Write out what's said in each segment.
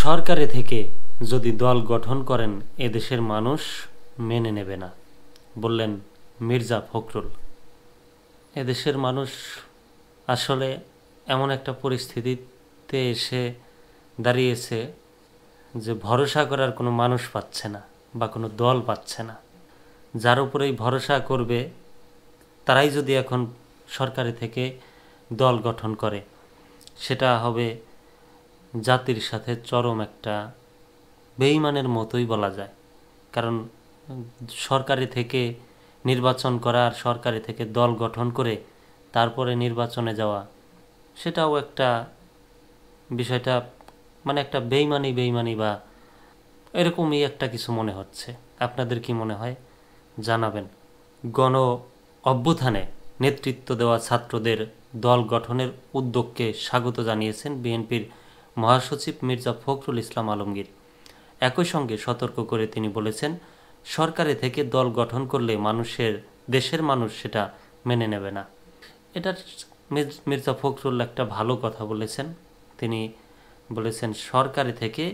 সরকারে থেকে যদি দল গঠন করেন এদেশের মানুষ মেনে নেবে না, বললেন মির্জা ফখরুল। এদেশের মানুষ আসলে এমন একটা পরিস্থিতিতে এসে দাঁড়িয়েছে যে ভরসা করার কোনো মানুষ পাচ্ছে না বা কোনো দল পাচ্ছে না। যার উপরেই ভরসা করবে তারাই যদি এখন সরকারে থেকে দল গঠন করে, সেটা হবে জাতির সাথে চরম একটা বেঈমানের মতোই বলা যায়। কারণ সরকারি থেকে নির্বাচন করা আর সরকারি থেকে দল গঠন করে তারপরে নির্বাচনে যাওয়া, সেটাও একটা বিষয়টা মানে একটা বেঈমানি বা এরকমই একটা কিছু মনে হচ্ছে। আপনাদের কি মনে হয় জানাবেন। গণ অভ্যুত্থানে নেতৃত্ব দেওয়া ছাত্রদের দল গঠনের উদ্যোগকে স্বাগত জানিয়েছেন বিএনপির মহাসচিব মির্জা ফখরুল ইসলাম আলমগীর। একই সঙ্গে সতর্ক করে তিনি বলেছেন, সরকারে থেকে দল গঠন করলে দেশের মানুষ সেটা মেনে নেবে না। এটা মির্জা ফখরুল একটা ভালো কথা বলেছেন। তিনি বলেছেন সরকারে থেকে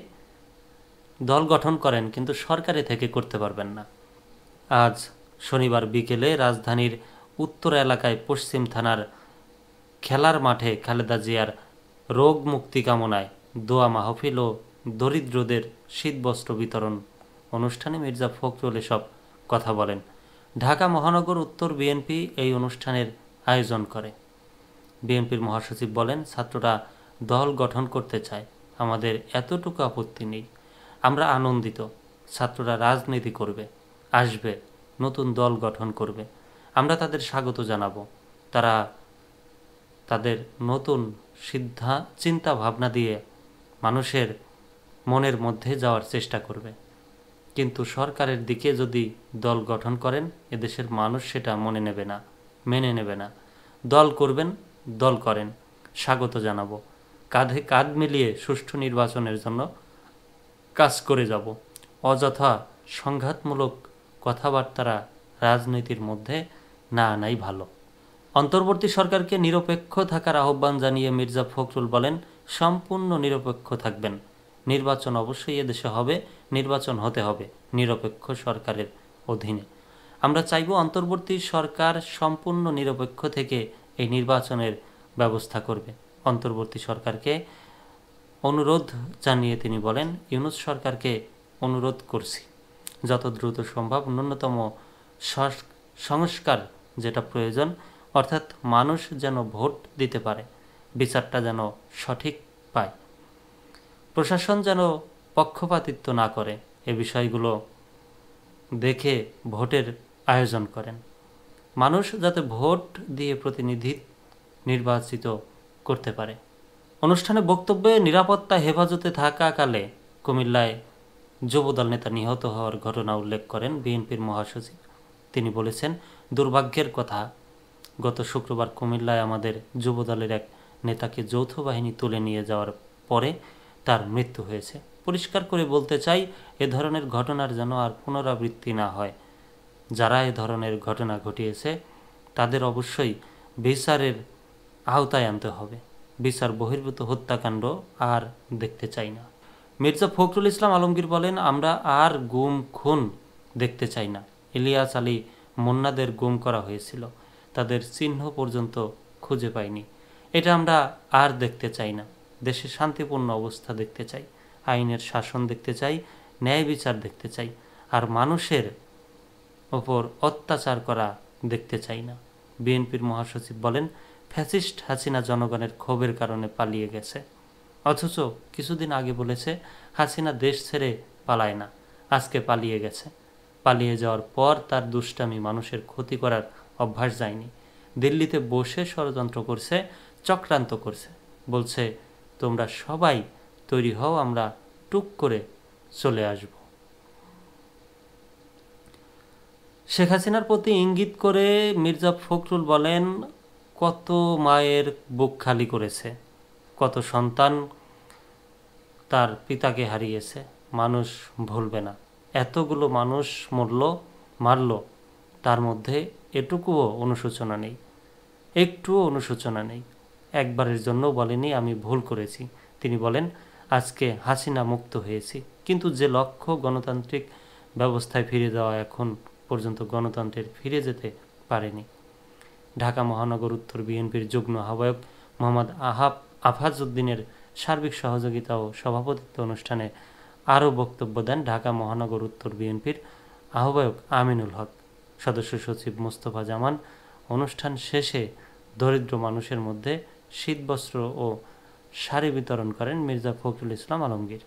দল গঠন করেন, কিন্তু সরকারে থেকে করতে পারবেন না। আজ শনিবার বিকেলে রাজধানীর উত্তর এলাকায় পশ্চিম থানার খেলার মাঠে খালেদা জিয়ার রোগ মুক্তি কামনায় দোয়া মাহফিল ও দরিদ্রদের শীতবস্ত্র বিতরণ অনুষ্ঠানে মির্জা ফখরুল এসব কথা বলেন। ঢাকা মহানগর উত্তর বিএনপি এই অনুষ্ঠানের আয়োজন করে। বিএনপির মহাসচিব বলেন, ছাত্ররা দল গঠন করতে চায়, আমাদের এতটুকু আপত্তি নেই। আমরা আনন্দিত, ছাত্ররা রাজনীতি করবে, আসবে, নতুন দল গঠন করবে। আমরা তাদের স্বাগত জানাবো। তারা তাদের নতুন চিন্তা ভাবনা দিয়ে মানুষের মনের মধ্যে যাওয়ার চেষ্টা করবে। কিন্তু সরকারের দিকে যদি দল গঠন করেন এদেশের মানুষ সেটা মেনে নেবে না। দল করবেন, দল করেন, স্বাগত জানাবো। কাঁধে কাঁধ মিলিয়ে সুষ্ঠু নির্বাচনের জন্য কাজ করে যাব। অযথা সংঘাতমূলক কথাবার্তারা রাজনীতির মধ্যে না আনাই ভালো। অন্তর্বর্তী সরকারকে নিরপেক্ষ থাকার আহ্বান জানিয়ে মির্জা ফখরুল বলেন, সম্পূর্ণ নিরপেক্ষ থাকবেন। নির্বাচন অবশ্যই এদেশে হবে, নির্বাচন হতে হবে নিরপেক্ষ সরকারের অধীনে। আমরা চাইব অন্তর্বর্তী সরকার সম্পূর্ণ নিরপেক্ষ থেকে এই নির্বাচনের ব্যবস্থা করবে। অন্তর্বর্তী সরকারকে অনুরোধ জানিয়ে তিনি বলেন, ইউনূস সরকারকে অনুরোধ করছি, যত দ্রুত সম্ভব ন্যূনতম সংস্কার যেটা প্রয়োজন, অর্থাৎ মানুষ যেন ভোট দিতে পারে, বিচারটা যেন সঠিক পায়, প্রশাসন যেন পক্ষপাতিত্ব না করে, এ বিষয়গুলো দেখে ভোটের আয়োজন করেন। মানুষ যাতে ভোট দিয়ে প্রতিনিধি নির্বাচিত করতে পারে। অনুষ্ঠানে বক্তব্যে নিরাপত্তা হেফাজতে থাকাকালে কুমিল্লায় যুবদল নেতা নিহত হওয়ার ঘটনা উল্লেখ করেন বিএনপির মহাসচিব। তিনি বলেছেন, দুর্ভাগ্যের কথা, গত শুক্রবার কুমিল্লায় আমাদের যুবদলের এক নেতাকে যৌথ বাহিনী তুলে নিয়ে যাওয়ার পরে তার মৃত্যু হয়েছে। পরিষ্কার করে বলতে চাই, এ ধরনের ঘটনার যেন আর পুনরাবৃত্তি না হয়। যারা এ ধরনের ঘটনা ঘটিয়েছে তাদের অবশ্যই বিচারের আওতায় আনতে হবে। বিচার বহির্ভূত হত্যাকাণ্ড আর দেখতে চাই না। মির্জা ফখরুল ইসলাম আলমগীর বলেন, আমরা আর গুম খুন দেখতে চাই না। ইলিয়াস আলী মুন্নাদের গুম করা হয়েছিল, তাদের চিহ্ন পর্যন্ত খুঁজে পাইনি। এটা আমরা আর দেখতে চাই না। দেশে শান্তিপূর্ণ অবস্থা দেখতে চাই, আইনের শাসন দেখতে চাই, ন্যায় বিচার দেখতে চাই, আর মানুষের ওপর অত্যাচার করা দেখতে চাই না। বিএনপির মহাসচিব বলেন, ফ্যাসিস্ট হাসিনা জনগণের ক্ষোভের কারণে পালিয়ে গেছে, অথচ কিছুদিন আগে বলেছে হাসিনা দেশ ছেড়ে পালায় না, আজকে পালিয়ে গেছে। পালিয়ে যাওয়ার পর তার দুষ্টামি মানুষের ক্ষতি করার অভ্যাস যায়নি। দিল্লিতে বসে ষড়যন্ত্র করছে, চক্রান্ত করছে, বলছে তোমরা সবাই তৈরি হও, আমরা টুক করে চলে আসব। শেখ হাসিনার প্রতি ইঙ্গিত করে মির্জা ফখরুল বলেন, কত মায়ের বুক খালি করেছে, কত সন্তান তার পিতাকে হারিয়েছে, মানুষ ভুলবে না। এতগুলো মানুষ মারল, তার মধ্যে এটুকুও অনুশোচনা নেই, একটুও অনুশোচনা নেই। একবারের জন্য বলেনি আমি ভুল করেছি। তিনি বলেন, আজকে হাসিনা মুক্ত হয়েছি, কিন্তু যে লক্ষ্য গণতান্ত্রিক ব্যবস্থায় ফিরে যাওয়া, এখন পর্যন্ত গণতন্ত্রের ফিরে যেতে পারেনি। ঢাকা মহানগর উত্তর বিএনপির যুগ্ম আহ্বায়ক মোহাম্মদ আফাজ উদ্দিনের সার্বিক সহযোগিতা ও সভাপতিত্ব অনুষ্ঠানে আরও বক্তব্য দেন ঢাকা মহানগর উত্তর বিএনপির আহ্বায়ক আমিনুল হক, সদস্য সচিব মোস্তফা জামান। অনুষ্ঠান শেষে দরিদ্র মানুষের মধ্যে শীতবস্ত্র ও শাড়ি বিতরণ করেন মির্জা ফখরুল ইসলাম আলমগীর।